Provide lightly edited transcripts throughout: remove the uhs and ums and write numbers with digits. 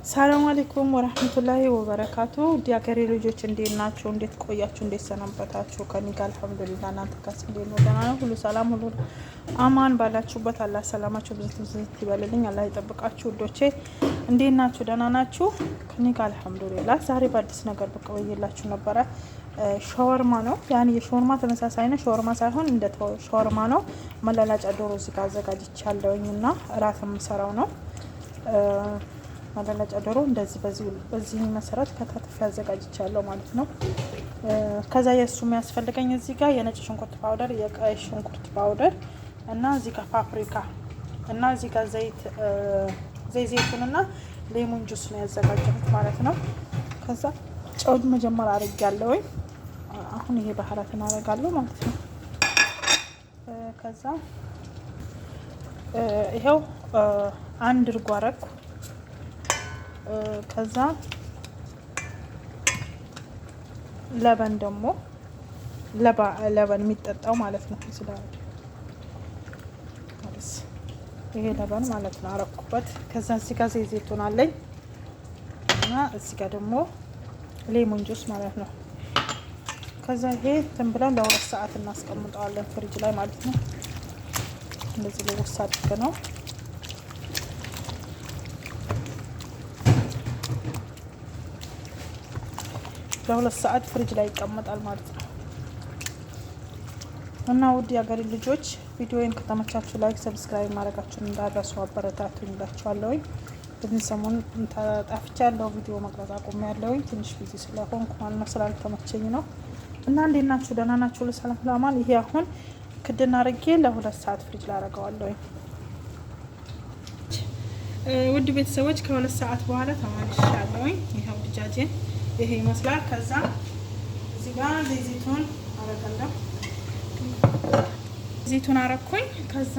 ሰላም አለይኩም ወራህመቱላሂ ወበረካቱ። ዲያገሬ ልጆች እንዴት ናችሁ? እንዴት ቆያችሁ? እንዴት ሰነበታችሁ? ከኔ ጋር አልሐምዱሊላህ። እናንተ ጋርስ እንዴት ነው? ደህና ነው? ሁሉ ሰላም፣ ሁሉ አማን። ባላችሁበት አላህ ሰላማችሁ ብዝት ይበልልኝ። አላህ ይጠብቃችሁ። ውዶቼ እንዴት ናችሁ? ደህና ናችሁ? ከኔ ጋር አልሐምዱሊላህ። ዛሬ በአዲስ ነገር ብቅ ብዬላችሁ ነበረ። ሻወርማ ነው። ያኔ የሻወርማ ተመሳሳይ ነው። ሻወርማ ሳይሆን እንደ ሻወርማ ነው። መላላጫ ዶሮ እዚህ ጋር አዘጋጅቻለሁኝና እራት የምሰራው ነው። መላላጫ ዶሮ እንደዚህ በዚህ መሰረት ከታተፍ ያዘጋጅቻለሁ ማለት ነው። ከዛ የሱ የሚያስፈልገኝ እዚህ ጋር የነጭ ሽንኩርት ፓውደር፣ የቀይ ሽንኩርት ፓውደር እና እዚህ ጋር ፓፕሪካ እና እዚህ ጋር ዘይቱንና ሌሞን ጁስ ነው ያዘጋጀሁት ማለት ነው። ከዛ ጨው መጀመሪያ አድርጌያለሁኝ። አሁን ይሄ ባህራትን አደርጋለሁ ማለት ነው። ከዛ ይሄው አንድ እርጎ አረኩ። ከዛ ለበን ደግሞ ለበን የሚጠጣው ማለት ነው። ይሄ ለበን ማለት ነው አረኩበት። ከዛ እዚህ ጋር ዘይቱን አለኝ እና እዚህ ጋር ደግሞ ሌሞን ጁስ ማለት ነው። ከዛ ይሄ እንትን ብለን ለ2 ሰዓት እናስቀምጠዋለን ፍሪጅ ላይ ማለት ነው። እንደዚህ ለውሳ አድርገ ነው ለ2 ሰዓት ፍሪጅ ላይ ይቀመጣል ማለት ነው። እና ውድ የሀገሬ ልጆች ቪዲዮውን ከተመቻችሁ ላይክ፣ ሰብስክራይብ ማድረጋችሁን እንዳትረሱ። አበረታቱኝ እላችኋለሁኝ። ግን ሰሞኑን ጠፍቻለሁ፣ ቪዲዮ መቅረጽ አቁሜያለሁኝ። ትንሽ ቢዚ ስለሆንኩ ማለት ነው፣ ስላልተመቸኝ ነው። እና እንዴት ናችሁ? ደህና ናችሁ? ለሰላም ለማን። ይሄ አሁን ክድና አድርጌ ለ2 ሰዓት ፍሪጅ ላይ አደርገዋለሁኝ። ውድ ቤተሰቦች ከ2 ሰዓት በኋላ ተመልሻለሁኝ። ይሄው ድጃጄን ይሄ ይመስላል። ከዛ እዚህ ጋር ዘይቱን አረጋለሁ። ዘይቱን አረኩኝ። ከዛ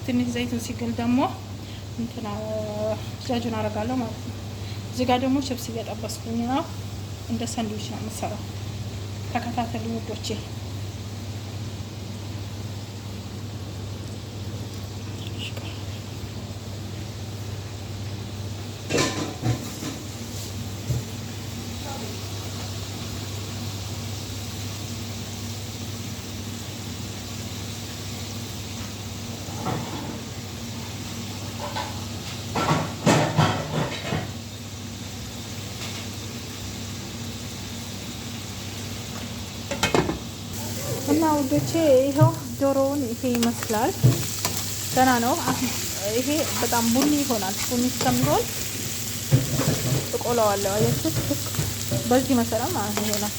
ትንሽ ዘይቱን ሲግል ደግሞ እንትና ድጃጁን አረጋለሁ ማለት ነው። እዚህ ጋር ደግሞ ችፕስ እየጠበስኩኝ ነው። እንደ ሳንድዊች ነው የምሰራው። ተከታተሉ ውዶቼ። እና ውዶቼ ይሄው ዶሮውን ይሄ ይመስላል። ገና ነው። ይሄ በጣም ቡኒ ይሆናል። ቡኒ እስከሚሆን እቆላዋለሁ። አያችሁት? በዚህ መሰረት ማለት ነው ይሆናል።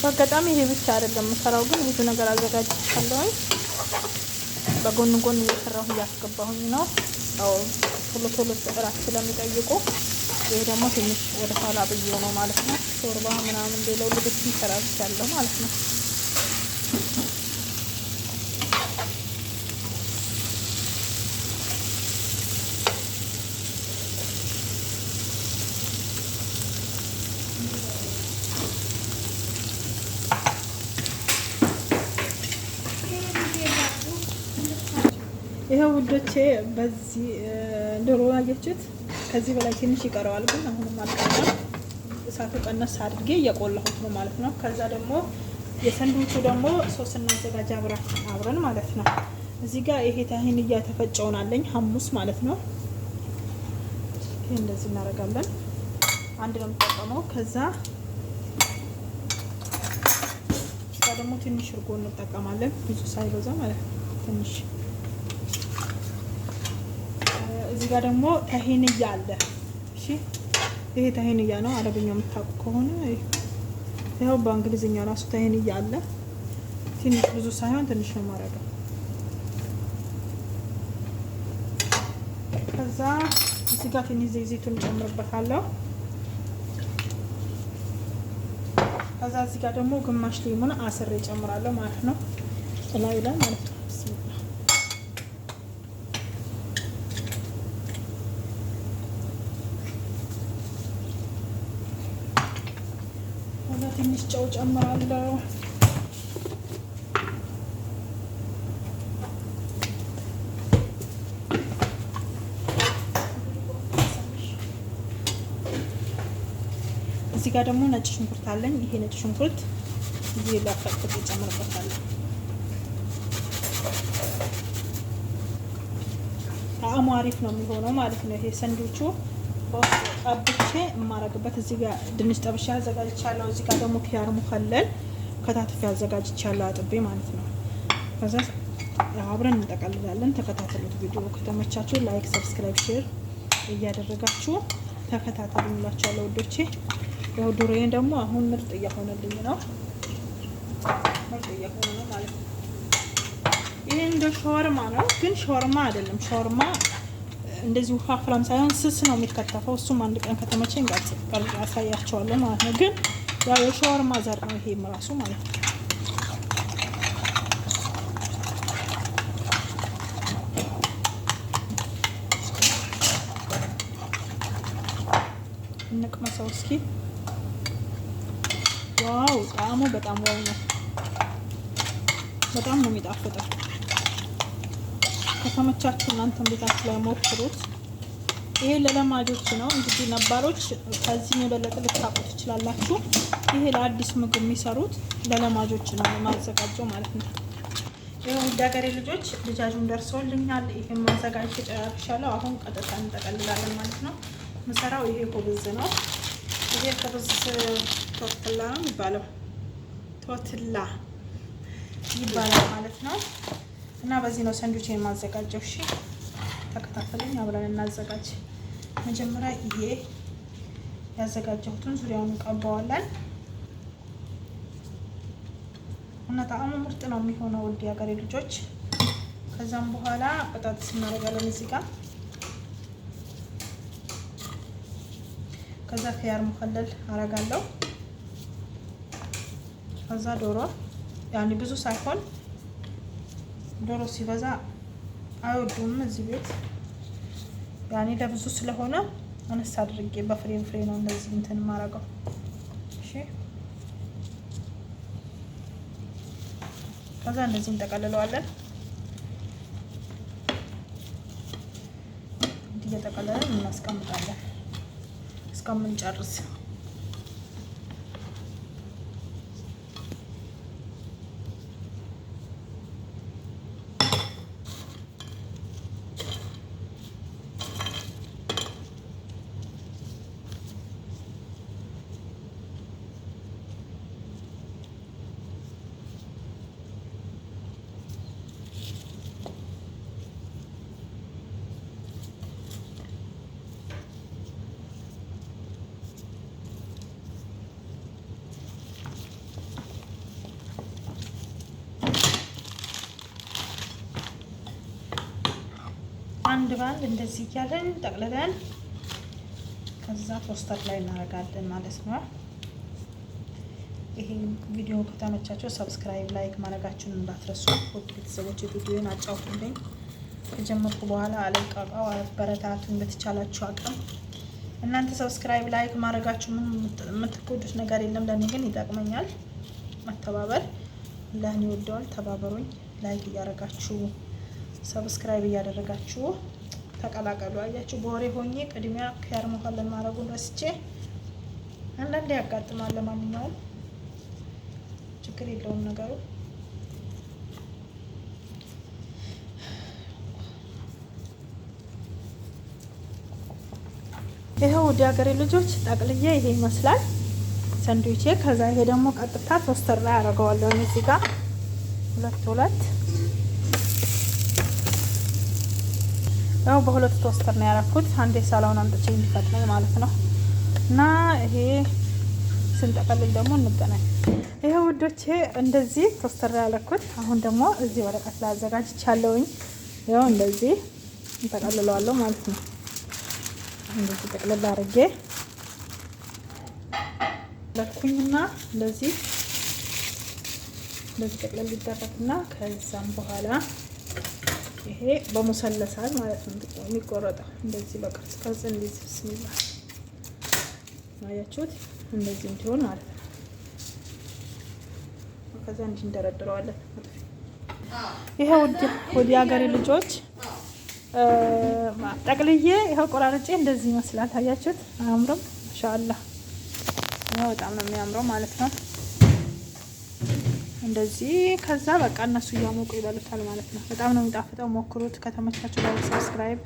በአጋጣሚ ይሄ ብቻ አይደለም የምሰራው፣ ግን ብዙ ነገር አዘጋጅቻለሁ። በጎን ጎን እየሰራሁ እያስገባሁኝ ነው። አዎ ቶሎ እራት ስለሚጠይቁ ይሄ ደግሞ ትንሽ ወደ ኋላ ብዬ ነው ማለት ነው። ሾርባ ምናምን ሌላው ልብስ ይሰራልቻለሁ ማለት ነው። ይሄው ውዶቼ በዚህ ዶሮ አያችሁት? ከዚህ በላይ ትንሽ ይቀረዋል፣ ግን አሁንም አልቀረም። እሳቱ ቀነስ አድርጌ እየቆላሁት ነው ማለት ነው። ከዛ ደግሞ የሰንዱቹ ደግሞ ሶስ እናዘጋጅ አብረን ማለት ነው። እዚህ ጋር ይሄ ታሂን እያተፈጨውን አለኝ ሐሙስ ማለት ነው። ይሄ እንደዚህ እናደርጋለን። አንድ ነው የምጠቀመው። ከዛ ደግሞ ትንሽ እርጎ እንጠቀማለን፣ ብዙ ሳይበዛ ማለት ነው። ትንሽ እዚህ ጋር ደግሞ ታሂንያ አለ። እሺ ይሄ ታሂንያ ነው። አረብኛው የምታውቁ ከሆነ ይሄው በእንግሊዝኛ ራሱ ታሂንያ አለ። ትንሽ ብዙ ሳይሆን ትንሽ ነው ማረጋው። ከዛ እዚህ ጋር ትንሽ ዘይቱን ጨምርበታለሁ። ከዛ እዚህ ጋር ደግሞ ግማሽ ሊሙን አስሬ ጨምራለሁ ማለት ነው። እላዩ ላይ ማለት ነው። ትንሽ ጨው ጨምራለሁ። እዚህ ጋር ደግሞ ነጭ ሽንኩርት አለኝ። ይሄ ነጭ ሽንኩርት እዚህ ላይ ፈቅፍቄ ጨምርበታለሁ። ጣዕሙ አሪፍ ነው የሚሆነው ማለት ነው። ይሄ ሰንዱቹ ጠብቼ የማረግበት እዚህ ጋር ድንች ጠብሼ አዘጋጅቻለሁ። እዚህ ጋር ደግሞ ኪያር ሙኸለል ከታትፌ አዘጋጅቻለሁ አጥቤ ማለት ነው። ከዛ አብረን እንጠቀልላለን። ተከታተሉት። ቪዲዮ ከተመቻችሁ ላይክ፣ ሰብስክራይብ፣ ሼር እያደረጋችሁ ተከታተሉ እላችኋለሁ ውዶቼ። ያው ዶሮዬን ደግሞ አሁን ምርጥ እየሆነልኝ ነው። ምርጥ እየሆነ ነው ማለት ነው። ይሄ እንደ ሻወርማ ነው፣ ግን ሻወርማ አይደለም። ሻወርማ እንደዚህ ውሃ ፍላም ሳይሆን ስስ ነው የሚከተፈው። እሱም አንድ ቀን ከተመቸኝ ጋር አሳያቸዋለሁ ማለት ነው። ግን ያው የሻወርማ ዘር ነው ይሄም ራሱ ማለት ነው። እንቅመሰው እስኪ። ዋው ጣዕሙ በጣም ዋው ነው። በጣም ነው የሚጣፍጠው። ከተመቻችሁ እናንተም ቤታችሁ ላይ ሞክሩት። ይሄ ለለማጆች ነው እንግዲህ፣ ነባሮች ከዚህ የበለጠ ልታውቁ ትችላላችሁ። ይሄ ለአዲስ ምግብ የሚሰሩት ለለማጆች ነው የማዘጋጀው ማለት ነው። ይሄ ውድ ሀገሬ ልጆች ልጃጁን ደርሶልኛል። ይሄን ማዘጋጀት ጨርሻለሁ። አሁን ቀጥታ እንጠቀልላለን ማለት ነው። ምሰራው ይሄ ኮብዝ ነው። ይሄ ኮብዝ ቶትላ ነው የሚባለው፣ ቶትላ ይባላል ማለት ነው። እና በዚህ ነው ሰንዱቼን የማዘጋጀው። እሺ ተከታተሉኝ፣ አብረን እናዘጋጅ። መጀመሪያ ይሄ ያዘጋጀሁትን ዙሪያውን እንቀባዋለን እና ጣዕሙ ምርጥ ነው የሚሆነው ውድ የሀገሬ ልጆች። ከዛም በኋላ በጣጥስ እናደርጋለን እዚህ ጋር። ከዛ ኪያር ሙኸለል አረጋለሁ። ከዛ ዶሮ ያኔ ብዙ ሳይሆን ዶሮ ሲበዛ አይወዱም እዚህ ቤት። ያኔ ለብዙ ስለሆነ አነስ አድርጌ በፍሬም ፍሬ ነው እንደዚህ እንትን ማረገው። እሺ ከዛ እንደዚህ እንጠቀልለዋለን። እንዲህ እየጠቀለለን እናስቀምጣለን እስከምንጨርስ። አንድ ባንድ እንደዚህ እያለን ጠቅልለን ከዛ ቶስተር ላይ እናደርጋለን ማለት ነው። ይሄ ቪዲዮ ከተመቻችሁ ሰብስክራይብ፣ ላይክ ማድረጋችሁን እንዳትረሱ። ውድ ቤተሰቦች ቪዲዮን አጫውቱልኝ። ከጀመርኩ በኋላ አለቃቃው አበረታቱን በተቻላችሁ አቅም። እናንተ ሰብስክራይብ፣ ላይክ ማድረጋችሁ ምን የምትጎዱት ነገር የለም። ለኔ ግን ይጠቅመኛል። መተባበር ለኔ ወደዋል። ተባበሩኝ። ላይክ እያደረጋችሁ ሰብስክራይብ እያደረጋችሁ ተቀላቀሉ። አያችሁ በወሬ ሆኜ ቅድሚያ ኪያር ሙኸለል ማድረጉን ረስቼ፣ አንዳንዴ ያጋጥማል። ለማንኛውም ችግር የለውም ነገሩ። ይሄው ወደ ሀገሬ ልጆች ጠቅልዬ ይሄ ይመስላል ሰንድዊቼ። ከዛ ይሄ ደግሞ ቀጥታ ቶስተር ላይ አደርገዋለሁ። እዚህ ጋር ሁለት ያው በሁለት ቶስተር ነው ያደረኩት። አንዴ ሳላውን አምጥቼ እንዲፈጥነኝ ማለት ነው። እና ይሄ ስንጠቀልል ደግሞ እንገናኝ። ይሄ ውዶቼ እንደዚህ ቶስተር ላይ ያደረኩት። አሁን ደግሞ እዚህ ወረቀት ላይ አዘጋጅቻለሁኝ። ያው እንደዚህ እንጠቀልለዋለሁ ማለት ነው። እንደዚህ ጠቅልል አድርጌ ለኩኝና እንደዚህ ጠቅልል ይደረግና ከዛም በኋላ ይሄ በሙሰለሳል ማለት ነው የሚቆረጠው። እንደዚህ በቅርጽ ቅርጽ እንደዚህ ብስሚላ አያችሁት፣ እንደዚህ እንዲሆን ማለት ነው። ከዛ እንዲህ እንደረድረዋለን። ይሄ ወዲ ሀገሬ ልጆች ጠቅልዬ ይሄው ቆራርጬ እንደዚህ ይመስላል። አያችሁት፣ አያምርም? ማሻአላህ በጣም ነው የሚያምረው ማለት ነው። እንደዚህ ከዛ በቃ እነሱ እያሞቁ ይበሉታል ማለት ነው። በጣም ነው የሚጣፍጠው። ሞክሩት። ከተመቻችሁ ላይ ሰብስክራይብ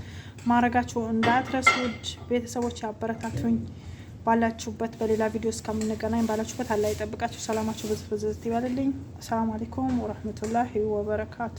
ማድረጋችሁ እንዳትረሱ። ውድ ቤተሰቦች ያበረታቱኝ። ባላችሁበት በሌላ ቪዲዮ እስከምንገናኝ ባላችሁበት አላህ ይጠብቃችሁ። ሰላማችሁ ብዝት ብዝት ይበልልኝ። አሰላሙ አለይኩም ወራህመቱላሂ ወበረካቱ።